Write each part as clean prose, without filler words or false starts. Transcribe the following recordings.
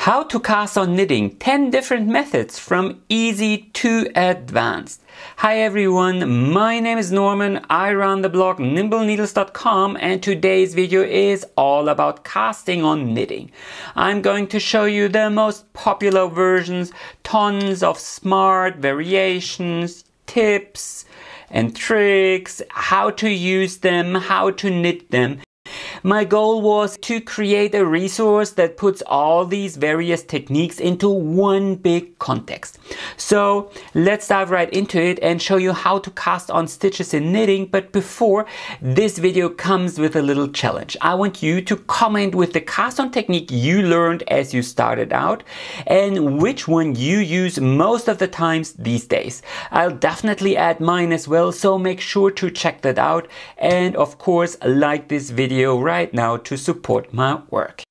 How to cast on knitting, 10 different methods from easy to advanced. Hi everyone, my name is Norman, I run the blog nimbleneedles.com and today's video is all about casting on knitting. I'm going to show you the most popular versions, tons of smart variations, tips and tricks, how to use them, how to knit them. My goal was to create a resource that puts all these various techniques into one big context. So let's dive right into it and show you how to cast on stitches in knitting. But before, this video comes with a little challenge. I want you to comment with the cast on technique you learned as you started out and which one you use most of the times these days. I'll definitely add mine as well, so make sure to check that out. And of course, like this video right now to support my work.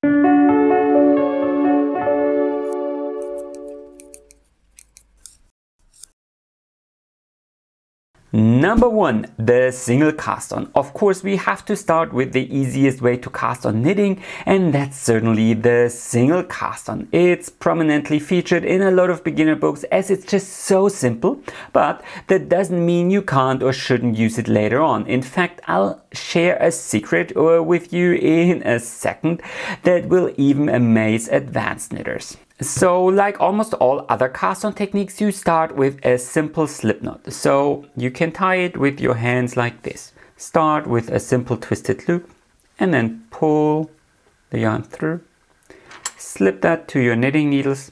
Number 1, the single cast on. Of course, we have to start with the easiest way to cast on knitting, and that's certainly the single cast on. It's prominently featured in a lot of beginner books as it's just so simple, but that doesn't mean you can't or shouldn't use it later on. In fact, I'll share a secret with you in a second that will even amaze advanced knitters. So, like almost all other cast on techniques, you start with a simple slip knot. So you can tie it with your hands like this. Start with a simple twisted loop and then pull the yarn through. Slip that to your knitting needles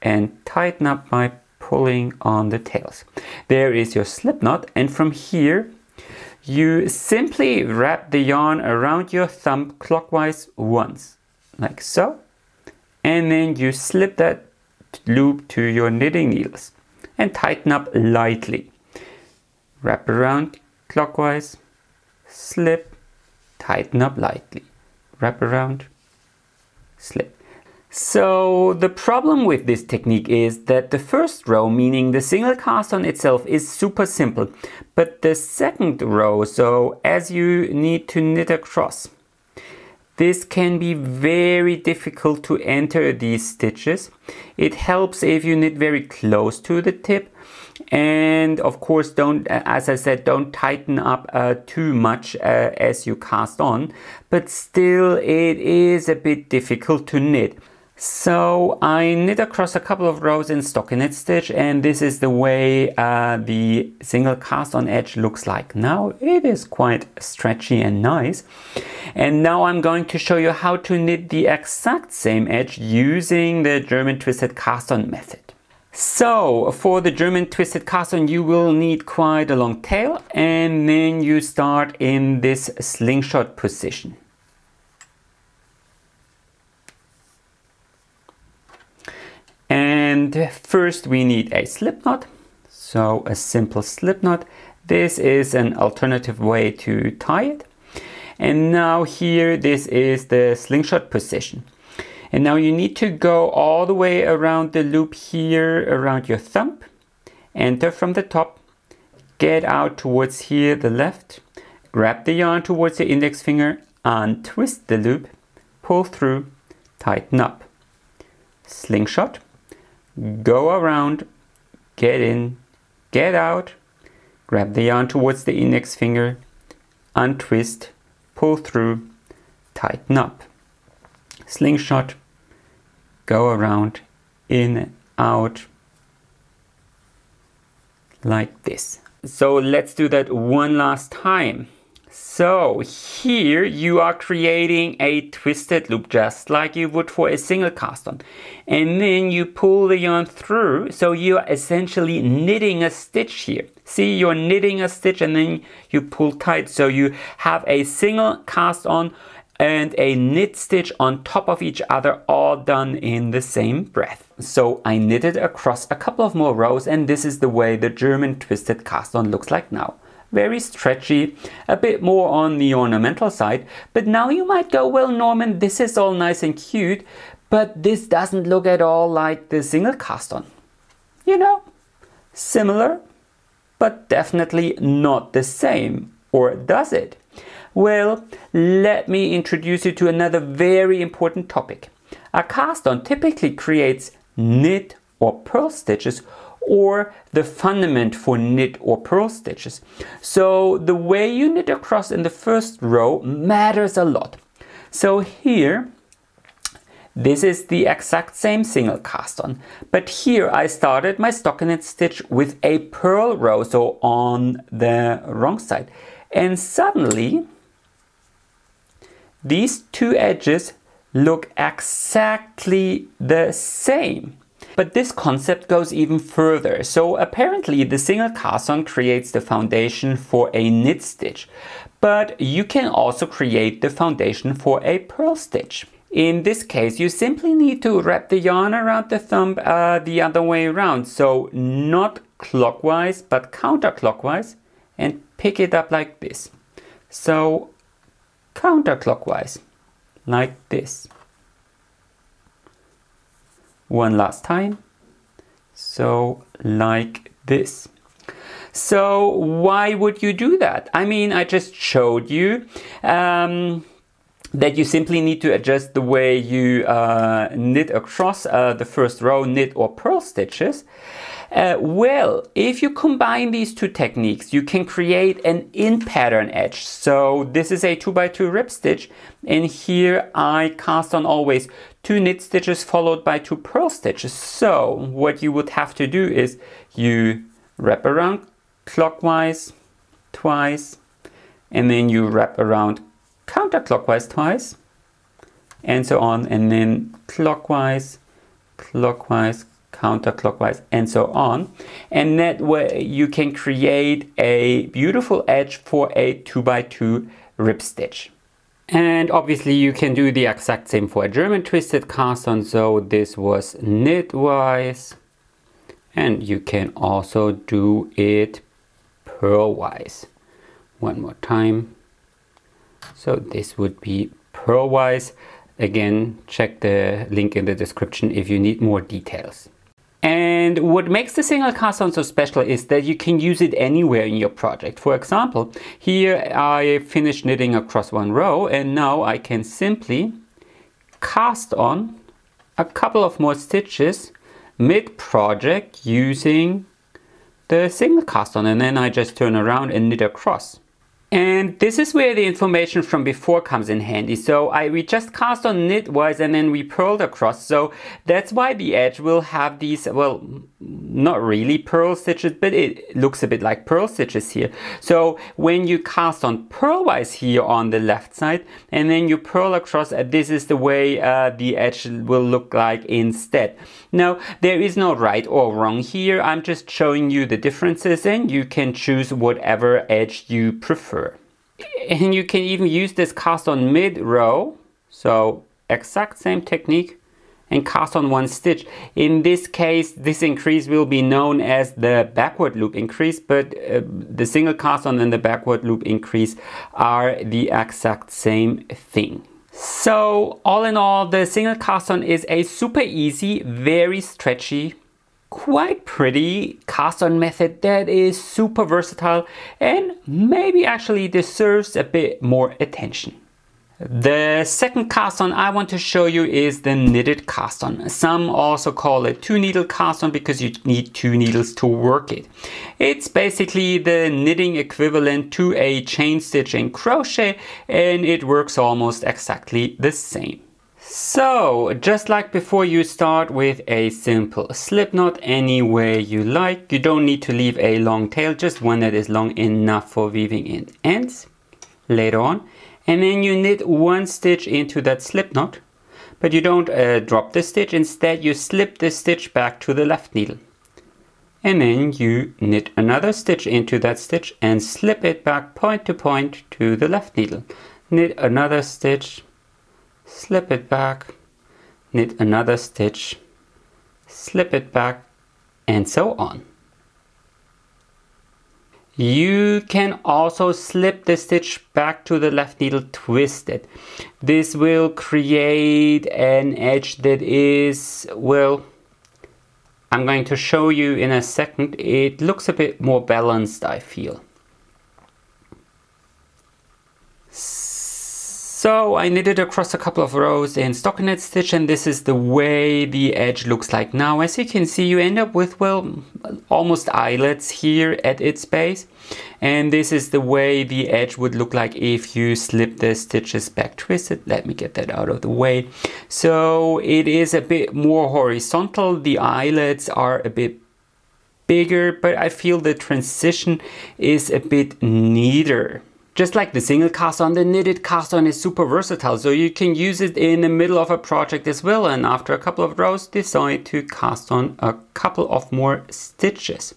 and tighten up by pulling on the tails. There is your slip knot, and from here you simply wrap the yarn around your thumb clockwise once, like so. And then you slip that loop to your knitting needles and tighten up lightly. Wrap around clockwise, slip, tighten up lightly. Wrap around, slip. So the problem with this technique is that the first row, meaning the single cast on itself, is super simple. But the second row, so as you need to knit across, this can be very difficult to enter these stitches. It helps if you knit very close to the tip. And of course, don't, as I said, don't tighten up too much as you cast on. But still, it is a bit difficult to knit. So I knit across a couple of rows in stockinette stitch, and this is the way the single cast on edge looks like now. It is quite stretchy and nice. And now I'm going to show you how to knit the exact same edge using the German twisted cast on method. So for the German twisted cast on, you will need quite a long tail, and then you start in this slingshot position. And first we need a slip knot, so a simple slip knot. This is an alternative way to tie it. And now here, this is the slingshot position. And now you need to go all the way around the loop here, around your thumb. Enter from the top, get out towards here, the left. Grab the yarn towards your index finger, untwist the loop, pull through, tighten up. Slingshot. Go around, get in, get out, grab the yarn towards the index finger, untwist, pull through, tighten up. Slingshot, go around, in, out, like this. So let's do that one last time. So here you are creating a twisted loop just like you would for a single cast on. And then you pull the yarn through, so you are essentially knitting a stitch here. See, you're knitting a stitch and then you pull tight. So you have a single cast on and a knit stitch on top of each other, all done in the same breath. So I knitted across a couple of more rows, and this is the way the German twisted cast on looks like now. Very stretchy, a bit more on the ornamental side. But now you might go, well, Norman, this is all nice and cute, but this doesn't look at all like the single cast on. You know, similar, but definitely not the same. Or does it? Well, let me introduce you to another very important topic. A cast on typically creates knit or purl stitches, or the fundament for knit or purl stitches. So the way you knit across in the first row matters a lot. So here, this is the exact same single cast on, but here I started my stockinette stitch with a purl row, so on the wrong side. And suddenly, these two edges look exactly the same. But this concept goes even further. So apparently the single cast on creates the foundation for a knit stitch, but you can also create the foundation for a purl stitch. In this case, you simply need to wrap the yarn around the thumb the other way around. So not clockwise, but counterclockwise, and pick it up like this. So counterclockwise, like this. One last time. So like this. So why would you do that? I mean, I just showed you that you simply need to adjust the way you knit across the first row, knit or purl stitches. Well, if you combine these two techniques, you can create an in-pattern edge. So this is a 2x2 rib stitch, and here I cast on always 2 knit stitches followed by 2 purl stitches. So what you would have to do is you wrap around clockwise twice, and then you wrap around counterclockwise twice, and so on, and then clockwise, clockwise, counterclockwise, and so on. And that way you can create a beautiful edge for a 2x2 rib stitch. And obviously you can do the exact same for a German twisted cast on. So this was knitwise, and you can also do it purlwise. One more time. So this would be purlwise. Again, check the link in the description if you need more details. And what makes the single cast on so special is that you can use it anywhere in your project. For example, here I finished knitting across one row, and now I can simply cast on a couple of more stitches mid-project using the single cast on, and then I just turn around and knit across. And this is where the information from before comes in handy. So we just cast on knitwise and then we purled across. So that's why the edge will have these, well, not really purl stitches, but it looks a bit like purl stitches here. So when you cast on purlwise here on the left side and then you purl across, this is the way the edge will look like instead. Now, there is no right or wrong here. I'm just showing you the differences, and you can choose whatever edge you prefer. And you can even use this cast on mid row, so exact same technique, and cast on one stitch. In this case, this increase will be known as the backward loop increase, but the single cast on and the backward loop increase are the exact same thing. So all in all, the single cast on is a super easy, very stretchy, quite pretty cast on method that is super versatile and maybe actually deserves a bit more attention. The second cast on I want to show you is the knitted cast on. Some also call it 2-needle cast on because you need 2 needles to work it. It's basically the knitting equivalent to a chain stitch and crochet, and it works almost exactly the same. So, just like before, you start with a simple slip knot any way you like. You don't need to leave a long tail, just one that is long enough for weaving in ends later on. And then you knit one stitch into that slip knot, but you don't drop the stitch. Instead, you slip the stitch back to the left needle. And then you knit another stitch into that stitch and slip it back point to point to the left needle. Knit another stitch, slip it back, knit another stitch, slip it back, and so on. You can also slip the stitch back to the left needle twisted. This will create an edge that is, well, I'm going to show you in a second. It looks a bit more balanced, I feel. So So I knitted across a couple of rows in stockinette stitch, and this is the way the edge looks like now. As you can see, you end up with, well, almost eyelets here at its base. And this is the way the edge would look like if you slip the stitches back twisted. Let me get that out of the way. So it is a bit more horizontal. The eyelets are a bit bigger, but I feel the transition is a bit neater. Just like the single cast on, the knitted cast on is super versatile, so you can use it in the middle of a project as well, and after a couple of rows decide to cast on a couple of more stitches.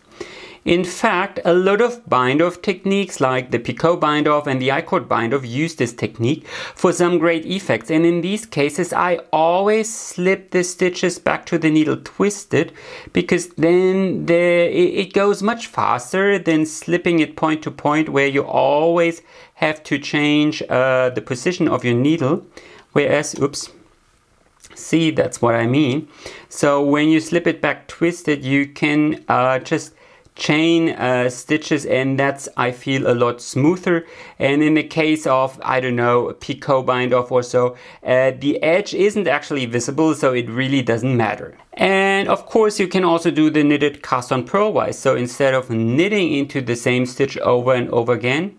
In fact, a lot of bind-off techniques like the picot bind-off and the I-cord bind-off use this technique for some great effects, and in these cases I always slip the stitches back to the needle twisted, because then it goes much faster than slipping it point to point, where you always have to change the position of your needle, whereas, oops, see, that's what I mean. So when you slip it back twisted, you can just chain stitches, and that's, I feel, a lot smoother. And in the case of, I don't know, picot bind off or so, the edge isn't actually visible, so it really doesn't matter. And of course you can also do the knitted cast on purlwise. So instead of knitting into the same stitch over and over again,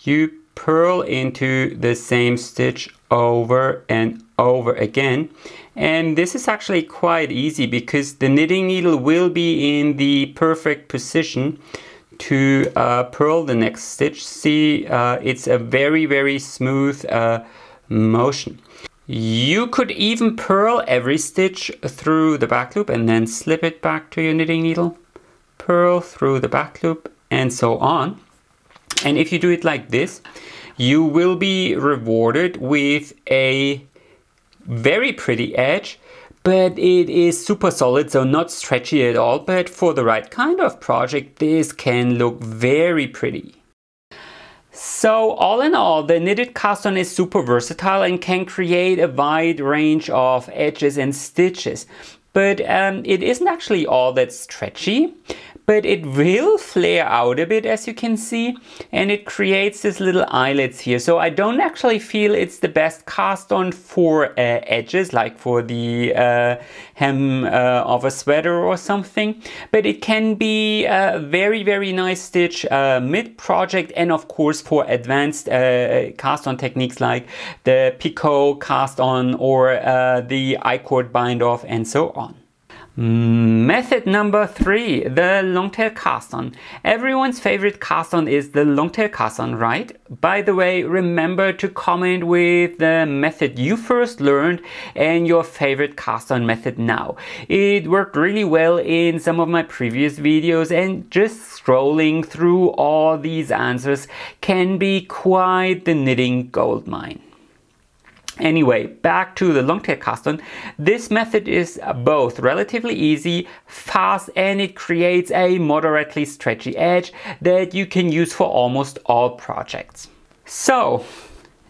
you purl into the same stitch over and over again. And this is actually quite easy because the knitting needle will be in the perfect position to purl the next stitch. See, it's a very smooth motion. You could even purl every stitch through the back loop and then slip it back to your knitting needle, purl through the back loop, and so on. And if you do it like this, you will be rewarded with a very pretty edge, but it is super solid, so not stretchy at all. But for the right kind of project, this can look very pretty. So all in all, the knitted cast on is super versatile and can create a wide range of edges and stitches. But it isn't actually all that stretchy, but it will flare out a bit, as you can see, and it creates this little eyelets here. So I don't actually feel it's the best cast on for edges, like for the hem of a sweater or something, but it can be a very nice stitch mid-project, and of course for advanced cast on techniques like the picot cast on or the I-cord bind off and so on. Method number 3, the longtail cast on. Everyone's favorite cast on is the longtail cast on, right? By the way, remember to comment with the method you first learned and your favorite cast on method now. It worked really well in some of my previous videos, and just scrolling through all these answers can be quite the knitting goldmine. Anyway, back to the longtail cast on. This method is both relatively easy, fast, and it creates a moderately stretchy edge that you can use for almost all projects. So,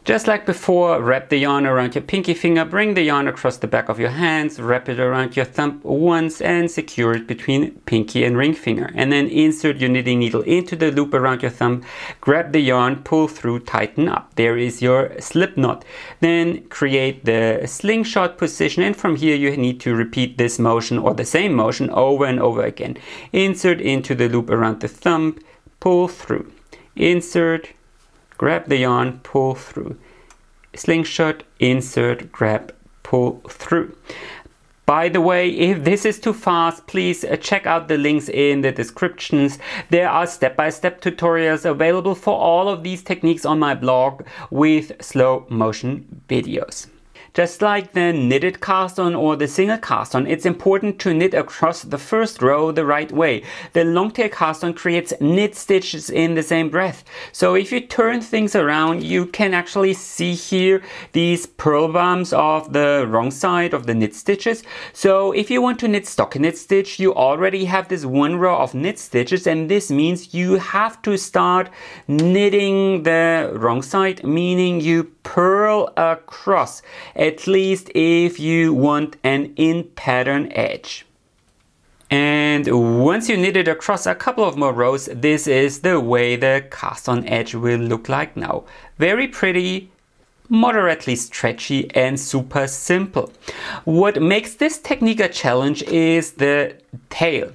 just like before, wrap the yarn around your pinky finger, bring the yarn across the back of your hands, wrap it around your thumb once and secure it between pinky and ring finger. And then insert your knitting needle into the loop around your thumb, grab the yarn, pull through, tighten up. There is your slip knot. Then create the slingshot position, and from here you need to repeat this motion or the same motion over and over again. Insert into the loop around the thumb, pull through, insert, grab the yarn, pull through, slingshot, insert, grab, pull through. By the way, if this is too fast, please check out the links in the descriptions. There are step-by-step tutorials available for all of these techniques on my blog with slow motion videos. Just like the knitted cast on or the single cast on, it's important to knit across the first row the right way. The longtail cast on creates knit stitches in the same breath. So if you turn things around, you can actually see here these purl bumps of the wrong side of the knit stitches. So if you want to knit stockinette stitch, you already have this one row of knit stitches, and this means you have to start knitting the wrong side, meaning you purl across, at least if you want an in pattern edge. And once you knit it across a couple of more rows, this is the way the cast on edge will look like now. Very pretty, moderately stretchy and super simple. What makes this technique a challenge is the tail.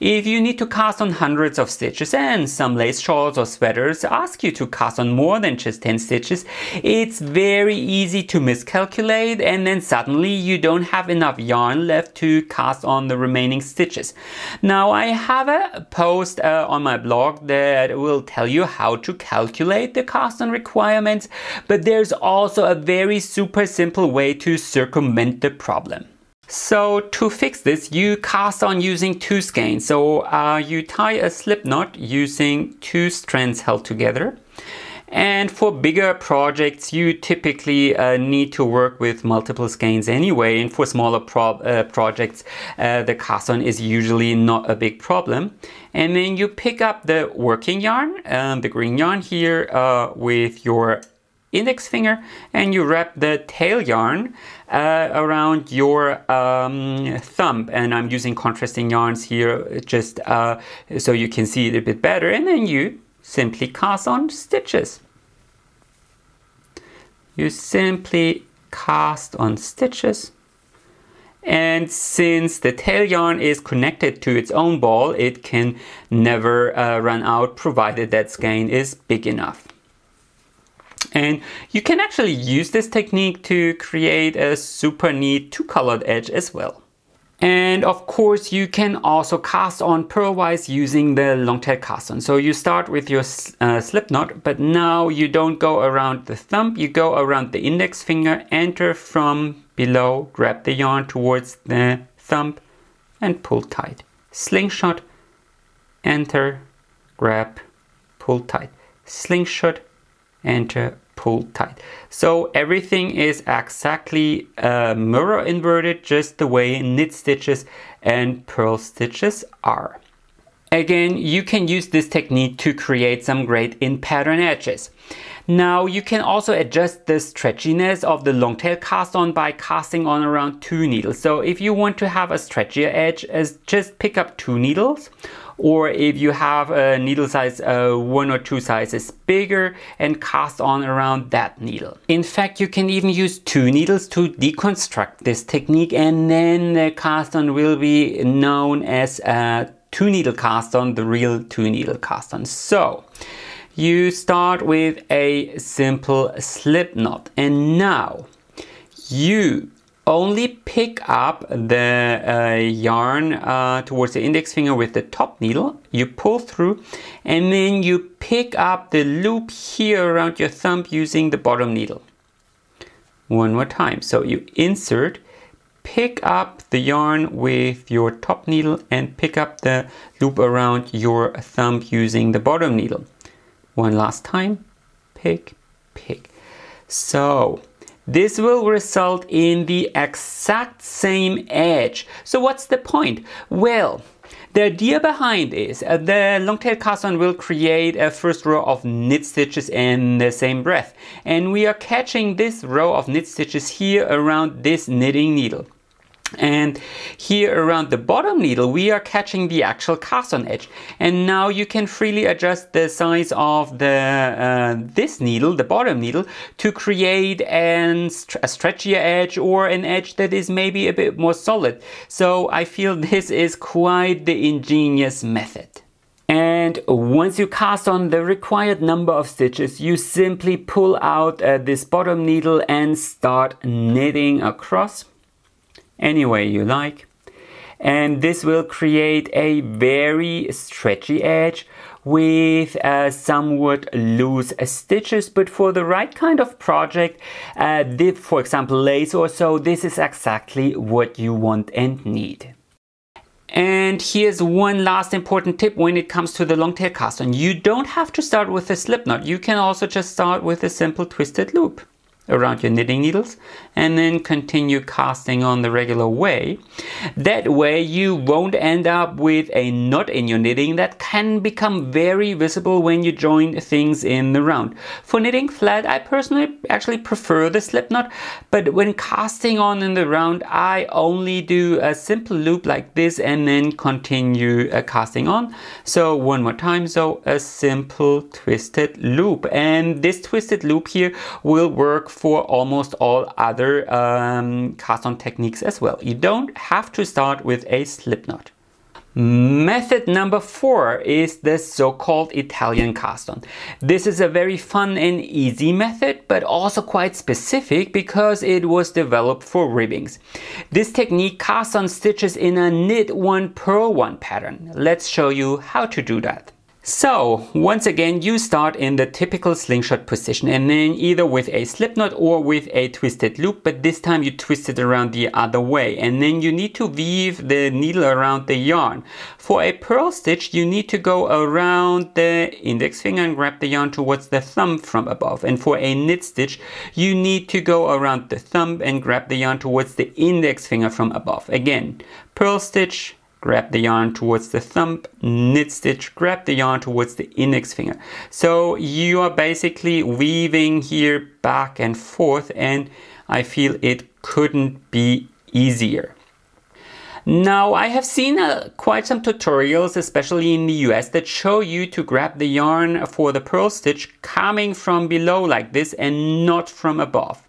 If you need to cast on hundreds of stitches, and some lace shawls or sweaters ask you to cast on more than just 10 stitches, it's very easy to miscalculate, and then suddenly you don't have enough yarn left to cast on the remaining stitches. Now I have a post on my blog that will tell you how to calculate the cast on requirements, but there's also a very super simple way to circumvent the problem. So to fix this, you cast on using two skeins. So you tie a slip knot using two strands held together. And for bigger projects, you typically need to work with multiple skeins anyway. And for smaller projects, the cast on is usually not a big problem. And then you pick up the working yarn, the green yarn here, with your index finger, and you wrap the tail yarn around your thumb. And I'm using contrasting yarns here just so you can see it a bit better. And then you simply cast on stitches. You simply cast on stitches. And since the tail yarn is connected to its own ball, it can never run out, provided that skein is big enough. And you can actually use this technique to create a super neat two-colored edge as well. And of course, you can also cast on purlwise using the longtail cast on. So you start with your slip knot, but now you don't go around the thumb, you go around the index finger, enter from below, grab the yarn towards the thumb and pull tight. Slingshot, enter, grab, pull tight. Slingshot, enter, pull tight. So everything is exactly mirror inverted, just the way knit stitches and purl stitches are. Again, you can use this technique to create some great in pattern edges. Now you can also adjust the stretchiness of the longtail cast on by casting on around 2 needles. So if you want to have a stretchier edge, just pick up 2 needles. Or if you have a needle size 1 or 2 sizes bigger, and cast on around that needle. In fact, you can even use 2 needles to deconstruct this technique, and then the cast on will be known as a 2 needle cast on, the real 2 needle cast on. So you start with a simple slip knot, and now you only pick up the yarn towards the index finger with the top needle. You pull through, and then you pick up the loop here around your thumb using the bottom needle. One more time. So you insert, pick up the yarn with your top needle, and pick up the loop around your thumb using the bottom needle. One last time. Pick, pick. So this will result in the exact same edge. So what's the point? Well, the idea behind is the longtail cast on will create a first row of knit stitches in the same breath. And we are catching this row of knit stitches here around this knitting needle. And here around the bottom needle, we are catching the actual cast on edge. And now you can freely adjust the size of this needle, the bottom needle, to create a stretchier edge, or an edge that is maybe a bit more solid. So I feel this is quite the ingenious method. And once you cast on the required number of stitches, you simply pull out this bottom needle and start knitting across any way you like. And this will create a very stretchy edge with somewhat loose stitches, but for the right kind of project, for example lace or so, this is exactly what you want and need. And here's one last important tip when it comes to the longtail cast on. You don't have to start with a slip knot. You can also just start with a simple twisted loop around your knitting needles, and then continue casting on the regular way. That way you won't end up with a knot in your knitting that can become very visible when you join things in the round. For knitting flat, I personally actually prefer the slip knot, but when casting on in the round, I only do a simple loop like this and then continue casting on. So one more time, so a simple twisted loop, and this twisted loop here will work for almost all other cast on techniques as well. You don't have to start with a slip knot. Method number 4 is the so-called Italian cast on. This is a very fun and easy method, but also quite specific because it was developed for ribbings. This technique casts on stitches in a knit 1 purl 1 pattern. Let's show you how to do that. So once again, you start in the typical slingshot position and then either with a slip knot or with a twisted loop, but this time you twist it around the other way, and then you need to weave the needle around the yarn. For a purl stitch, you need to go around the index finger and grab the yarn towards the thumb from above, and for a knit stitch, you need to go around the thumb and grab the yarn towards the index finger from above. Again, purl stitch, grab the yarn towards the thumb, knit stitch, grab the yarn towards the index finger. So you are basically weaving here back and forth, and I feel it couldn't be easier. Now, I have seen quite some tutorials, especially in the US, that show you to grab the yarn for the purl stitch coming from below like this and not from above.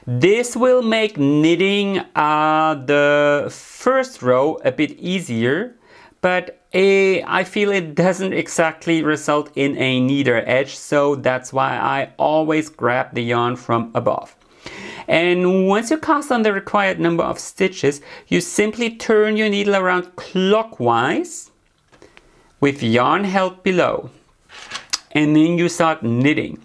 This will make knitting the first row a bit easier, but I feel it doesn't exactly result in a neater edge, so that's why I always grab the yarn from above. And once you cast on the required number of stitches, you simply turn your needle around clockwise with yarn held below, and then you start knitting.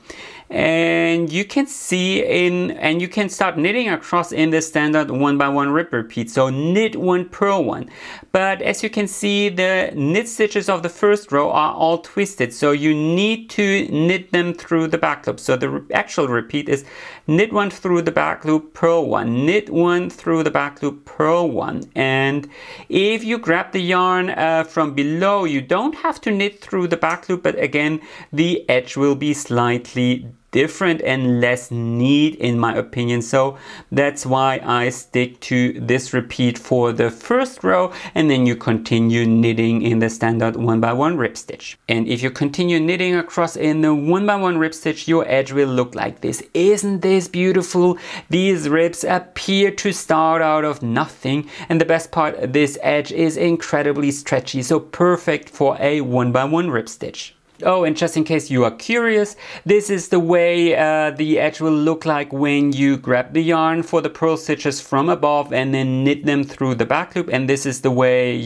And you can see you can start knitting across in the standard 1 by 1 rib repeat, so knit 1 purl 1. But as you can see, the knit stitches of the first row are all twisted, so you need to knit them through the back loop. So the actual repeat is knit 1 through the back loop, purl 1, knit 1 through the back loop, purl 1. And if you grab the yarn from below, you don't have to knit through the back loop, but again, the edge will be slightly different and less neat in my opinion, so that's why I stick to this repeat for the first row, and then you continue knitting in the standard 1 by 1 rib stitch. And if you continue knitting across in the 1 by 1 rib stitch, your edge will look like this. Isn't this beautiful? These ribs appear to start out of nothing, and the best part, this edge is incredibly stretchy, so perfect for a 1 by 1 rib stitch. Oh, and just in case you are curious, this is the way the edge will look like when you grab the yarn for the purl stitches from above and then knit them through the back loop, and this is the way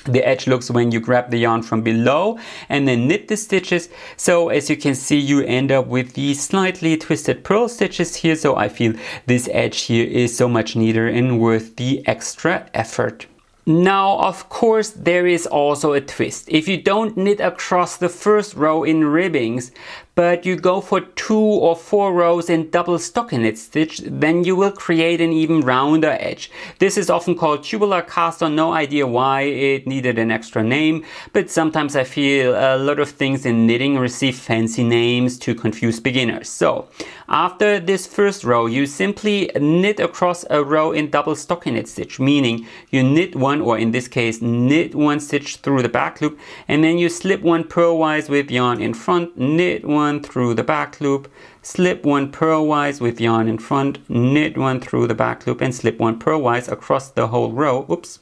the edge looks when you grab the yarn from below and then knit the stitches. So as you can see, you end up with these slightly twisted purl stitches here, so I feel this edge here is so much neater and worth the extra effort. Now, of course, there is also a twist. If you don't knit across the first row in ribbings, but you go for 2 or 4 rows in double stockinette stitch, then you will create an even rounder edge. This is often called tubular cast on. No idea why it needed an extra name, but sometimes I feel a lot of things in knitting receive fancy names to confuse beginners. So after this first row, you simply knit across a row in double stockinette stitch, meaning you knit 1, or in this case knit 1 stitch through the back loop, and then you slip 1 purlwise with yarn in front, knit 1 through the back loop, slip 1 purlwise with yarn in front, knit 1 through the back loop, and slip 1 purlwise across the whole row. Oops.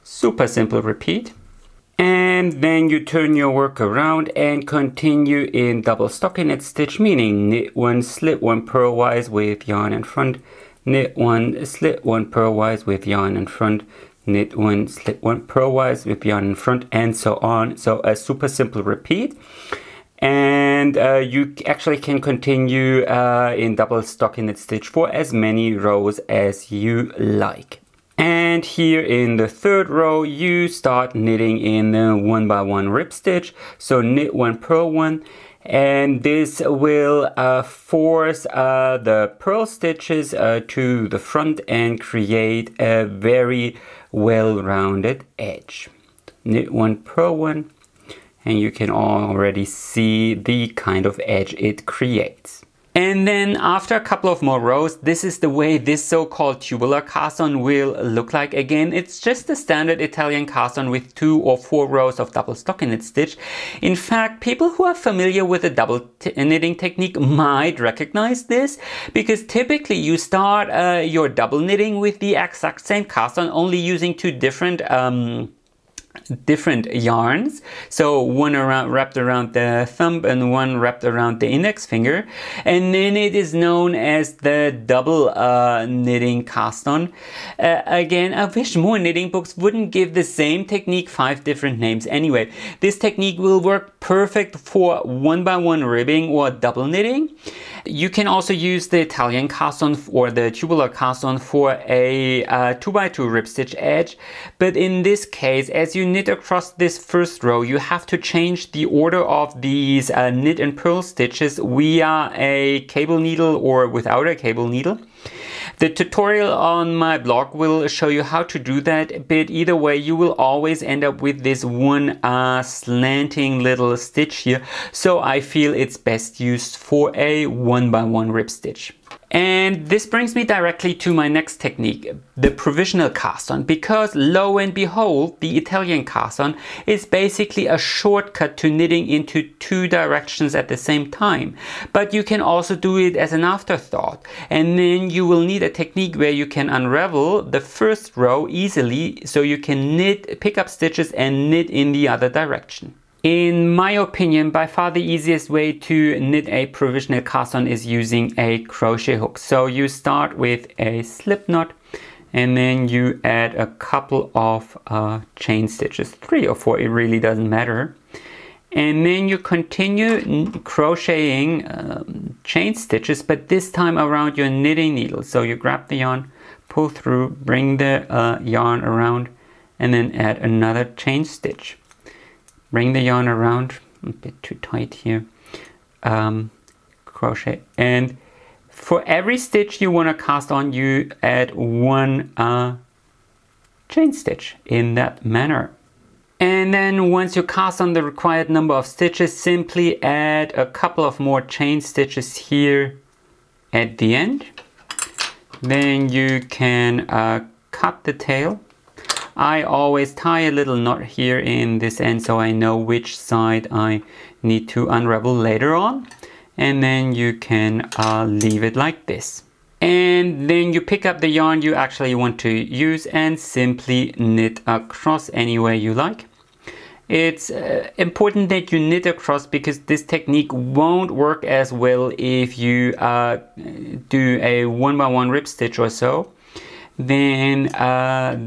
Super simple repeat. And then you turn your work around and continue in double stockinette stitch, meaning knit 1, slip 1 purlwise with yarn in front, knit 1, slip 1 purlwise with yarn in front, knit 1, slip 1 purlwise with yarn in front, and so on. So a super simple repeat. And you actually can continue in double stockinette stitch for as many rows as you like. And here in the third row, you start knitting in the 1 by 1 rib stitch. So knit 1 purl 1, and this will force the purl stitches to the front and create a very well-rounded edge. Knit one, purl one, and you can already see the kind of edge it creates. And then after a couple of more rows, this is the way this so-called tubular cast on will look like. Again, it's just a standard Italian cast on with 2 or 4 rows of double stockinette stitch. In fact, people who are familiar with the double knitting technique might recognize this, because typically you start your double knitting with the exact same cast on, only using 2 different yarns. So one wrapped around the thumb and one wrapped around the index finger, and then it is known as the double knitting cast on. Again, I wish more knitting books wouldn't give the same technique 5 different names. Anyway, this technique will work perfect for 1x1 ribbing or double knitting. You can also use the Italian cast on or the tubular cast on for a 2x2 rib stitch edge, but in this case, as you knit across this first row, you have to change the order of these knit and purl stitches via a cable needle or without a cable needle. The tutorial on my blog will show you how to do that, but either way you will always end up with this one slanting little stitch here, so I feel it's best used for a 1x1 rib stitch. And this brings me directly to my next technique, the provisional cast on, because lo and behold, the Italian cast on is basically a shortcut to knitting into 2 directions at the same time. But you can also do it as an afterthought, and then you will need a technique where you can unravel the first row easily, so you can pick up stitches and knit in the other direction. In my opinion, by far the easiest way to knit a provisional cast on is using a crochet hook. So you start with a slip knot, and then you add a couple of chain stitches, 3 or 4, it really doesn't matter. And then you continue crocheting chain stitches, but this time around your knitting needle. So you grab the yarn, pull through, bring the yarn around, and then add another chain stitch. Bring the yarn around, a bit too tight here, crochet, and for every stitch you want to cast on, you add 1 chain stitch in that manner. And then once you cast on the required number of stitches, simply add a couple of more chain stitches here at the end. Then you can cut the tail. I always tie a little knot here in this end, so I know which side I need to unravel later on. And then you can leave it like this. And then you pick up the yarn you actually want to use and simply knit across any way you like. It's important that you knit across, because this technique won't work as well if you do a 1x1 rib stitch or so. Then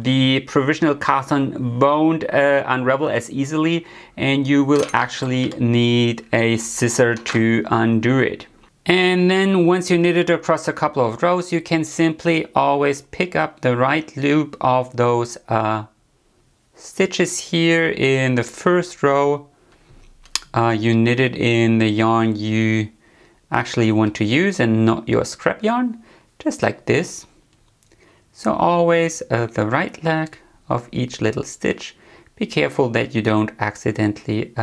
the provisional cast on won't unravel as easily, and you will actually need a scissor to undo it. And then once you knit it across a couple of rows, you can simply always pick up the right loop of those stitches here in the first row. You knit it in the yarn you actually want to use and not your scrap yarn, just like this. So always the right leg of each little stitch. Be careful that you don't accidentally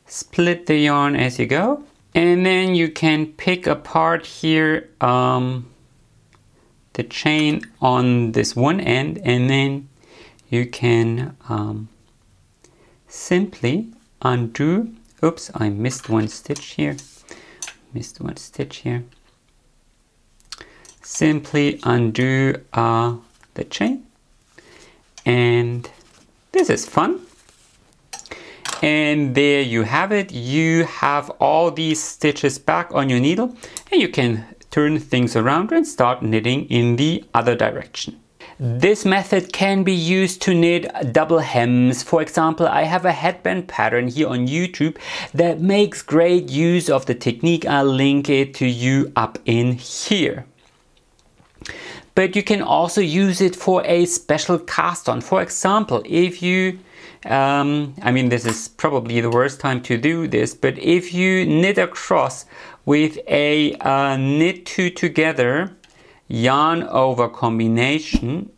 split the yarn as you go. And then you can pick apart here the chain on this one end, and then you can simply undo. Oops, I missed one stitch here. Simply undo the chain, and this is fun. And there you have it. You have all these stitches back on your needle, and you can turn things around and start knitting in the other direction. This method can be used to knit double hems. For example, I have a headband pattern here on YouTube that makes great use of the technique. I'll link it to you up in here. But you can also use it for a special cast on. For example, if you I mean, this is probably the worst time to do this, but if you knit across with a knit two together yarn over combination,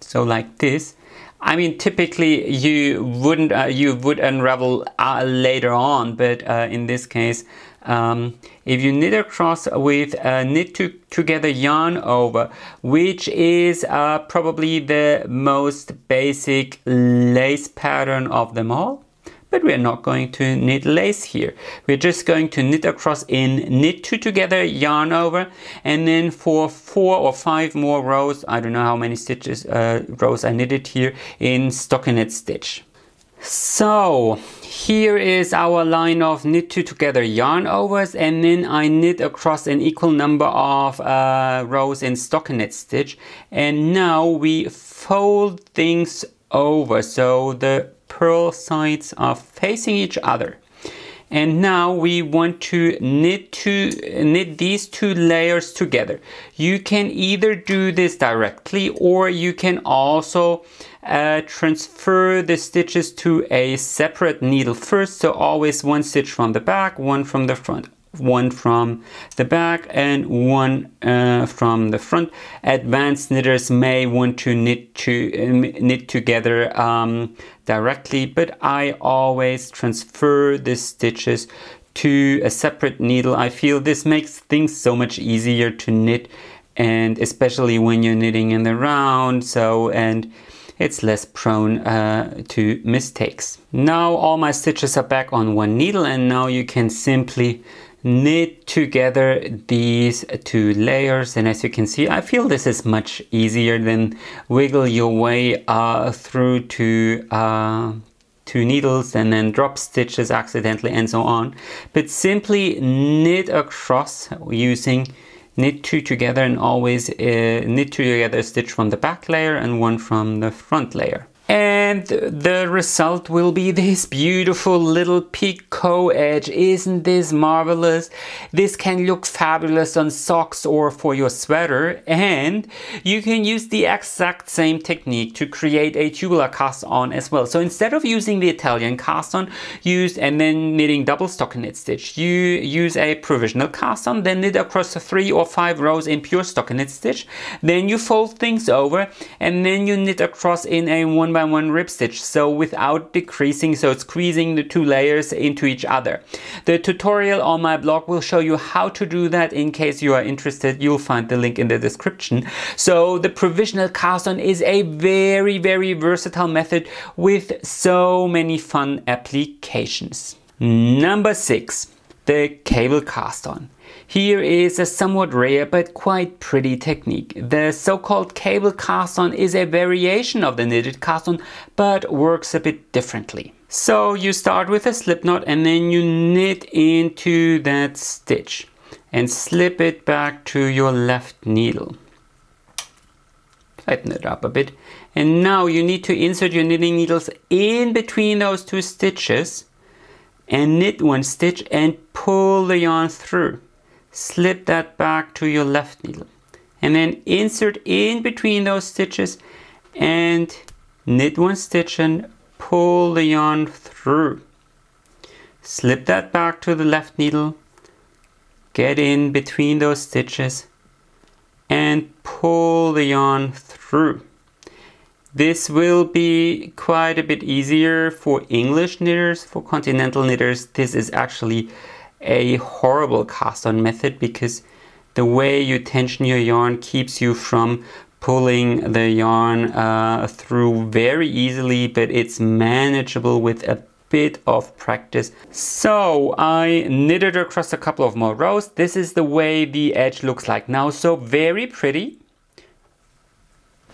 so like this, I mean, typically you would unravel later on, but in this case, if you knit across with knit together yarn over, which is probably the most basic lace pattern of them all, but we're not going to knit lace here. We're just going to knit across in knit two together yarn over, and then for 4 or 5 more rows, I don't know how many stitches rows I knitted here, in stockinette stitch. So here is our line of knit two together yarn overs, and then I knit across an equal number of rows in stockinette stitch, and now we fold things over so the purl sides are facing each other. And now we want to knit these 2 layers together. You can either do this directly, or you can also transfer the stitches to a separate needle first. So always 1 stitch from the back, 1 from the front, 1 from the back, and 1 from the front. Advanced knitters may want to knit together directly, but I always transfer the stitches to a separate needle. I feel this makes things so much easier to knit, and especially when you're knitting in the round, and it's less prone to mistakes. Now all my stitches are back on 1 needle, and now you can simply knit together these 2 layers, and as you can see, I feel this is much easier than wiggle your way through to 2 needles and then drop stitches accidentally and so on, but simply knit across using knit 2 together, and always knit 2 together, stitch from the back layer and 1 from the front layer. And the result will be this beautiful little picot edge. Isn't this marvelous? This can look fabulous on socks or for your sweater, and you can use the exact same technique to create a tubular cast on as well. So instead of using the Italian cast on and then knitting double stockinette stitch, you use a provisional cast on, then knit across 3 or 5 rows in pure stockinette stitch, then you fold things over, and then you knit across in a 1 by 1 rib stitch, so without decreasing, so squeezing the 2 layers into each other. The tutorial on my blog will show you how to do that. In case you are interested, you'll find the link in the description. So the provisional cast on is a very, very versatile method with so many fun applications. Number 6, the cable cast on. Here is a somewhat rare but quite pretty technique. The so-called cable cast on is a variation of the knitted cast on, but works a bit differently. So you start with a slip knot, and then you knit into that stitch and slip it back to your left needle. Tighten it up a bit. And now you need to insert your knitting needles in between those 2 stitches and knit 1 stitch and pull the yarn through. Slip that back to your left needle, and then insert in between those stitches and knit 1 stitch and pull the yarn through. Slip that back to the left needle, get in between those stitches and pull the yarn through. This will be quite a bit easier for English knitters. For continental knitters, this is actually a horrible cast on method, because the way you tension your yarn keeps you from pulling the yarn through very easily, but it's manageable with a bit of practice. So I knitted across a couple of more rows. This is the way the edge looks like now. So very pretty,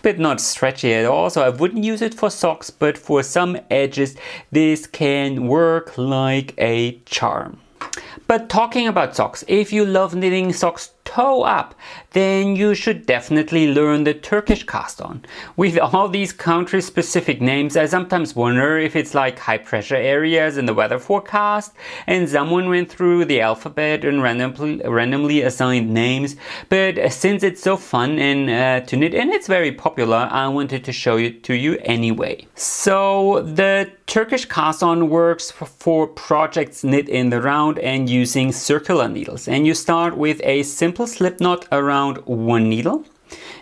but not stretchy at all. So I wouldn't use it for socks, but for some edges this can work like a charm. But talking about socks, if you love knitting socks toe up, then you should definitely learn the Turkish cast on. With all these country specific names, I sometimes wonder if it's like high pressure areas in the weather forecast and someone went through the alphabet and randomly assigned names. But since it's so fun and to knit, and it's very popular, I wanted to show it to you anyway. So the Turkish cast on works for projects knit in the round and using circular needles. And you start with a simple slip knot around one needle,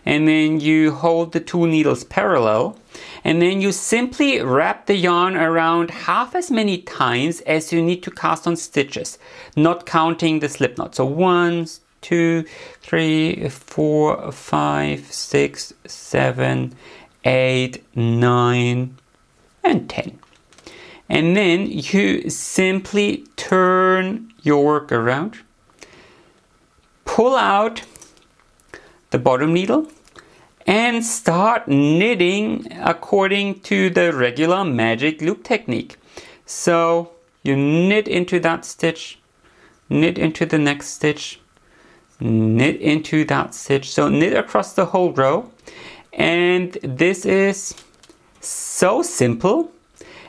and then you hold the two needles parallel, and then you simply wrap the yarn around half as many times as you need to cast on stitches, not counting the slip knot. So 1, 2, 3, 4, 5, 6, 7, 8, 9, and 10. And then you simply turn your work around, pull out the bottom needle, and start knitting according to the regular magic loop technique. So you knit into that stitch, knit into the next stitch, knit into that stitch. So knit across the whole row. And this is so simple.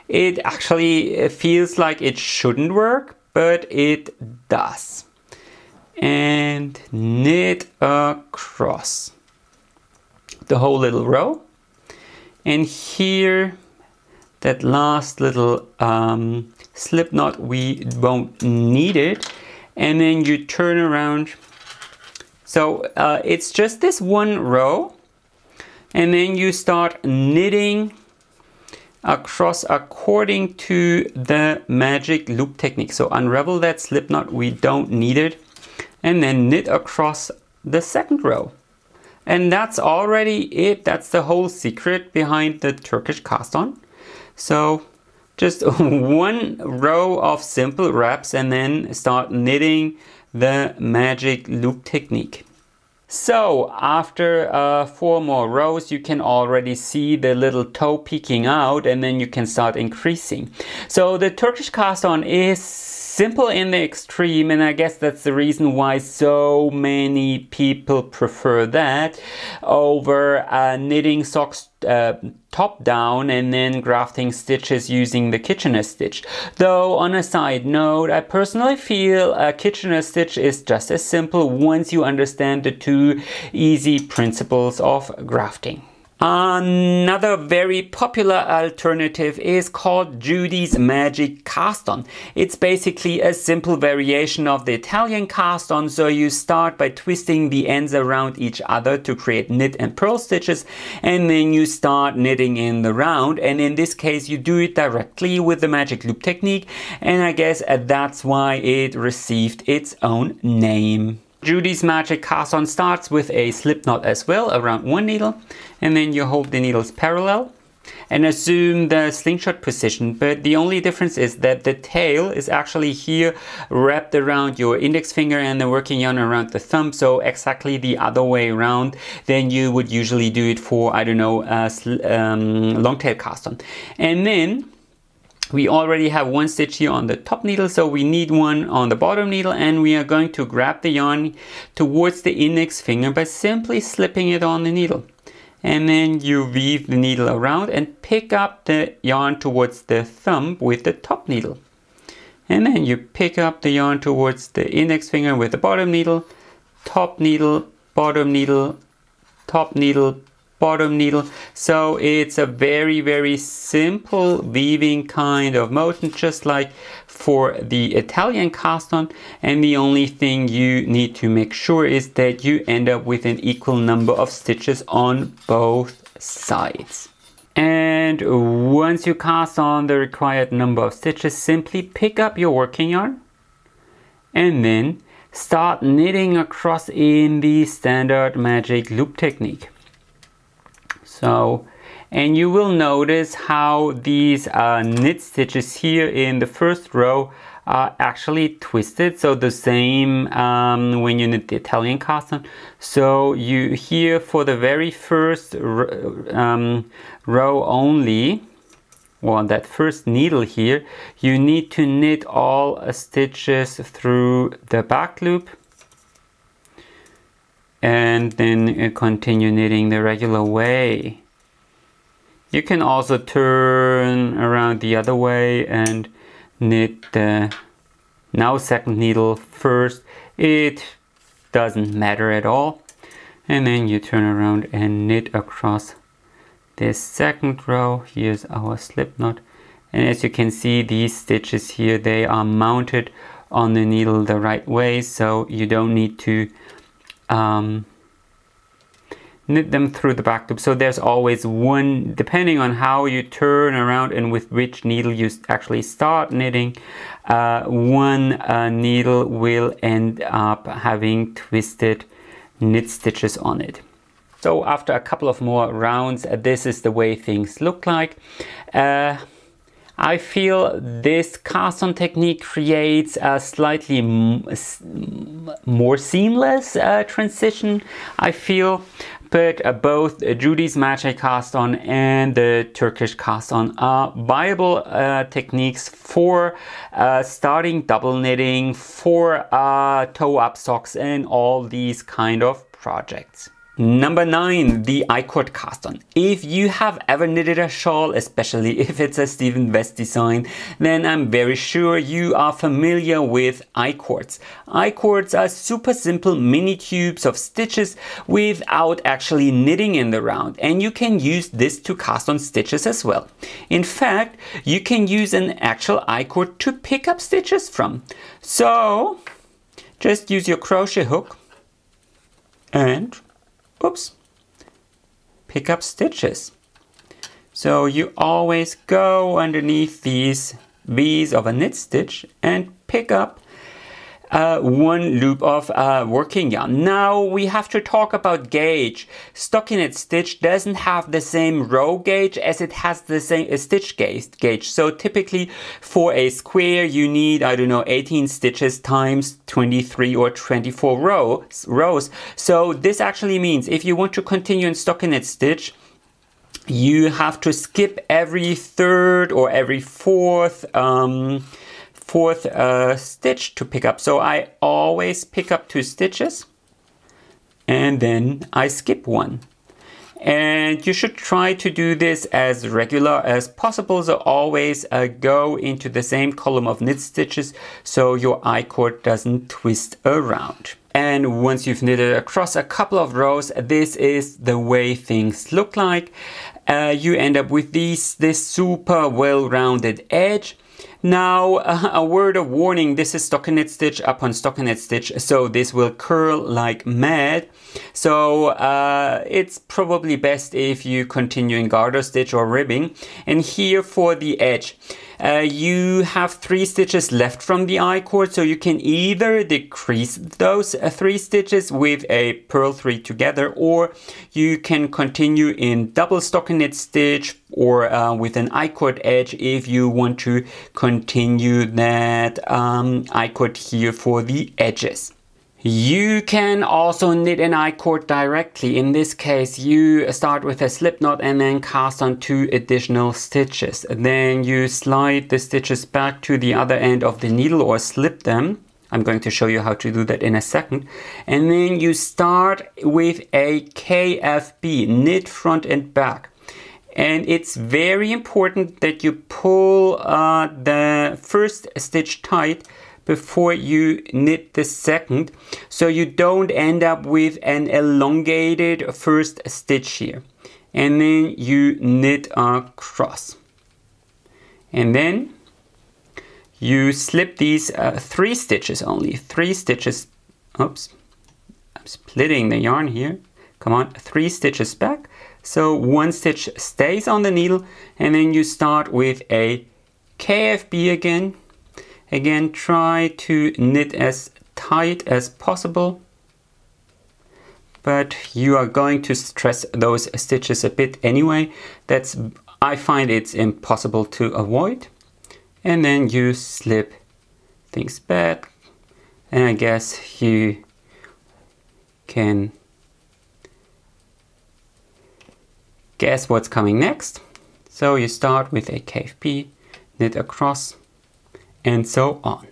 It actually feels like it shouldn't work, but it does. And knit across the whole little row. And here, that last little slip knot, we won't need it. And then you turn around. So it's just this one row. And then you start knitting across according to the magic loop technique. So unravel that slip knot, we don't need it, and then knit across the second row. And that's already it. That's the whole secret behind the Turkish cast on. So just one row of simple wraps and then start knitting the magic loop technique. So after 4 more rows, you can already see the little toe peeking out, and then you can start increasing. So the Turkish cast on is simple in the extreme, and I guess that's the reason why so many people prefer that over knitting socks top down and then grafting stitches using the Kitchener stitch. Though on a side note, I personally feel a Kitchener stitch is just as simple once you understand the 2 easy principles of grafting. Another very popular alternative is called Judy's Magic Cast On. It's basically a simple variation of the Italian cast on, so you start by twisting the ends around each other to create knit and purl stitches, and then you start knitting in the round, and in this case you do it directly with the magic loop technique, and I guess that's why it received its own name. Judy's Magic Cast On starts with a slip knot as well around one needle, and then you hold the needles parallel and assume the slingshot position, but the only difference is that the tail is actually here wrapped around your index finger and the working yarn around the thumb, so exactly the other way around than you would usually do it for, I don't know, long tail cast on. And then we already have one stitch here on the top needle, so we need one on the bottom needle, and we are going to grab the yarn towards the index finger by simply slipping it on the needle. And then you weave the needle around and pick up the yarn towards the thumb with the top needle. And then you pick up the yarn towards the index finger with the bottom needle, top needle, bottom needle, top needle, bottom needle. So it's a very, very simple weaving kind of motion, just like for the Italian cast on, and the only thing you need to make sure is that you end up with an equal number of stitches on both sides. And once you cast on the required number of stitches, simply pick up your working yarn and then start knitting across in the standard magic loop technique. So, and you will notice how these knit stitches here in the first row are actually twisted. So the same when you knit the Italian cast on. So you here for the very first row only, or on that first needle here, you need to knit all stitches through the back loop. and then continue knitting the regular way. You can also turn around the other way and knit the now second needle first. It doesn't matter at all. And then you turn around and knit across this second row. Here's our slip knot. And as you can see, these stitches here, they are mounted on the needle the right way, so you don't need to knit them through the back loop. So there's always one, depending on how you turn around and with which needle you actually start knitting, one needle will end up having twisted knit stitches on it. So after a couple of more rounds, this is the way things look like. I feel this cast on technique creates a slightly more seamless transition, I feel. But both Judy's magic cast on and the Turkish cast on are viable techniques for starting double knitting, for toe up socks and all these kind of projects. Number 9, the I-cord cast on. If you have ever knitted a shawl, especially if it's a Stephen West design, then I'm very sure you are familiar with I-cords. I-cords are super simple mini tubes of stitches without actually knitting in the round, and you can use this to cast on stitches as well. In fact, you can use an actual I-cord to pick up stitches from. So just use your crochet hook and pick up stitches. So you always go underneath these V's of a knit stitch and pick up one loop of working yarn. Now we have to talk about gauge. Stockinette stitch doesn't have the same row gauge as it has the same stitch gauge. So typically for a square you need, I don't know, 18 stitches times 23 or 24 rows. So this actually means if you want to continue in stockinette stitch, you have to skip every third or every fourth stitch to pick up. So I always pick up 2 stitches and then I skip one. And you should try to do this as regular as possible. So always go into the same column of knit stitches so your I-cord doesn't twist around. And once you've knitted across a couple of rows, this is the way things look like. You end up with this super well-rounded edge. Now, a word of warning, this is stockinette stitch upon stockinette stitch, so this will curl like mad. So it's probably best if you continue in garter stitch or ribbing. And here for the edge, you have 3 stitches left from the I-cord, so you can either decrease those 3 stitches with a purl 3 together, or you can continue in double stockinette stitch or with an I-cord edge if you want to continue that I-cord here for the edges. You can also knit an I-cord directly. In this case, you start with a slip knot and then cast on 2 additional stitches. Then you slide the stitches back to the other end of the needle or slip them. I'm going to show you how to do that in a second. And then you start with a KFB, knit front and back. And it's very important that you pull the first stitch tight before you knit the second, so you don't end up with an elongated first stitch here. And then you knit across. And then you slip these 3 stitches only. 3 stitches, oops, I'm splitting the yarn here. Come on, 3 stitches back. So 1 stitch stays on the needle, and then you start with a KFB again. Again, try to knit as tight as possible, but you are going to stress those stitches a bit anyway. I find it's impossible to avoid. And then you slip things back, and I guess you can guess what's coming next. So you start with a KFB, knit across, and so on.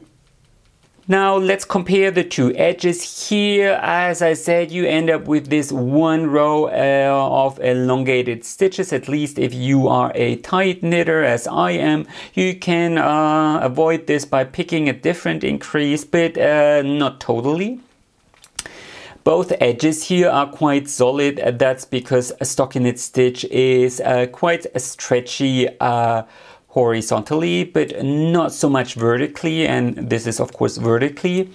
Now let's compare the two edges here. As I said, you end up with this one row of elongated stitches. At least if you are a tight knitter as I am, you can avoid this by picking a different increase, but not totally. Both edges here are quite solid. That's because a stockinette stitch is quite stretchy horizontally, but not so much vertically, and this is of course vertically.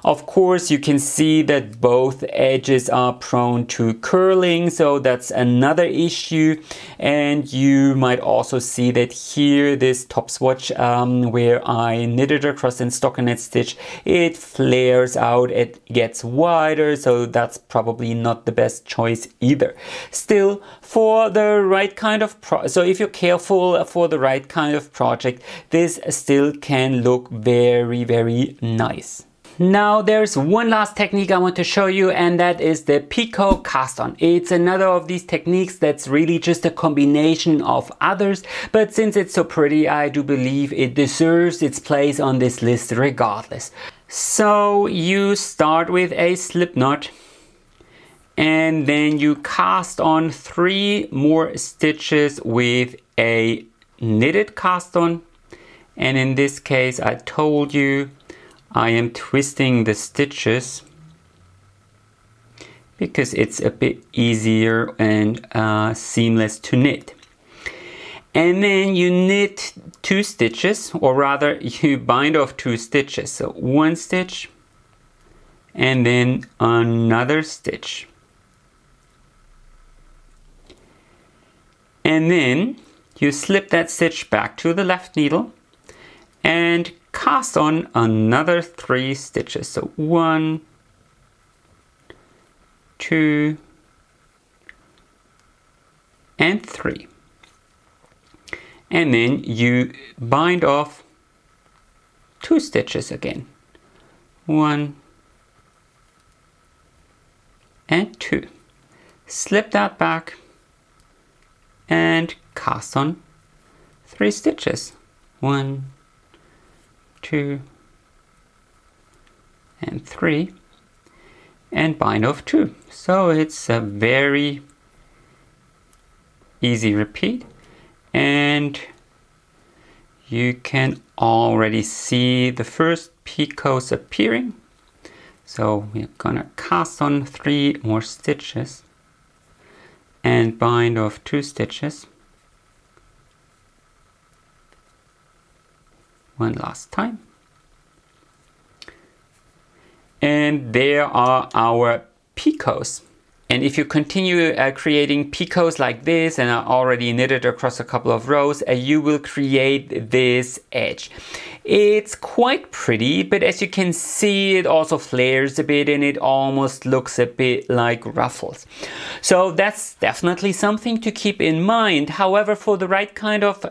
Of course, you can see that both edges are prone to curling, so that's another issue. And you might also see that here, this top swatch where I knitted across in stockinette stitch, it flares out, it gets wider, so that's probably not the best choice either. Still, for the right kind of so if you're careful for the right kind of project, this still can look very, very nice. Now there's one last technique I want to show you, and that is the picot cast on. It's another of these techniques that's really just a combination of others, but since it's so pretty, I do believe it deserves its place on this list regardless. So you start with a slip knot, and then you cast on 3 more stitches with a knitted cast on. And in this case, I told you I am twisting the stitches because it's a bit easier and seamless to knit. And then you knit 2 stitches, or rather you bind off 2 stitches. So 1 stitch and then another stitch. And then you slip that stitch back to the left needle and cast on another 3 stitches. So 1, 2, and 3. And then you bind off 2 stitches again. 1 and 2. Slip that back and cast on 3 stitches. 1, 2, and 3, and bind off 2. So it's a very easy repeat, and you can already see the first picots appearing. So we're gonna cast on 3 more stitches and bind off 2 stitches. One last time. And there are our picots. And if you continue creating picots like this, and I already knitted across a couple of rows, you will create this edge. It's quite pretty, but as you can see, it also flares a bit and it almost looks a bit like ruffles. So that's definitely something to keep in mind. However, for the right kind of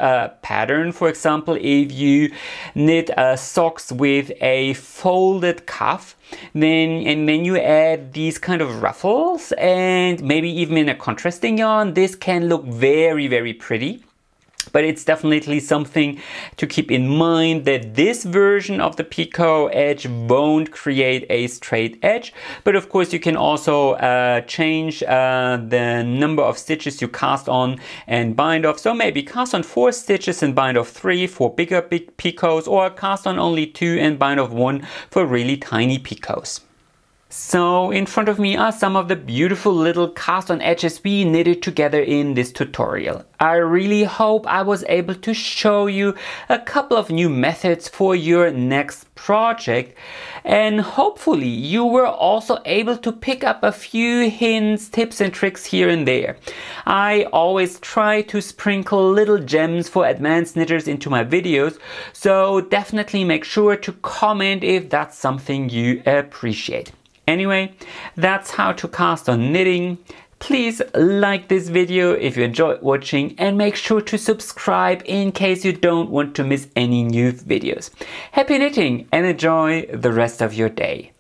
pattern, for example, if you knit socks with a folded cuff, then you add these kind of ruffles and maybe even in a contrasting yarn, this can look very, very pretty. But it's definitely something to keep in mind that this version of the picot edge won't create a straight edge. But of course you can also change the number of stitches you cast on and bind off. So maybe cast on 4 stitches and bind off 3 for big picots, or cast on only 2 and bind off 1 for really tiny picots. So in front of me are some of the beautiful little cast on edges we knitted together in this tutorial. I really hope I was able to show you a couple of new methods for your next project, and hopefully you were also able to pick up a few hints, tips and tricks here and there. I always try to sprinkle little gems for advanced knitters into my videos, so definitely make sure to comment if that's something you appreciate. Anyway, that's how to cast on knitting. Please like this video if you enjoyed watching, and make sure to subscribe in case you don't want to miss any new videos. Happy knitting and enjoy the rest of your day.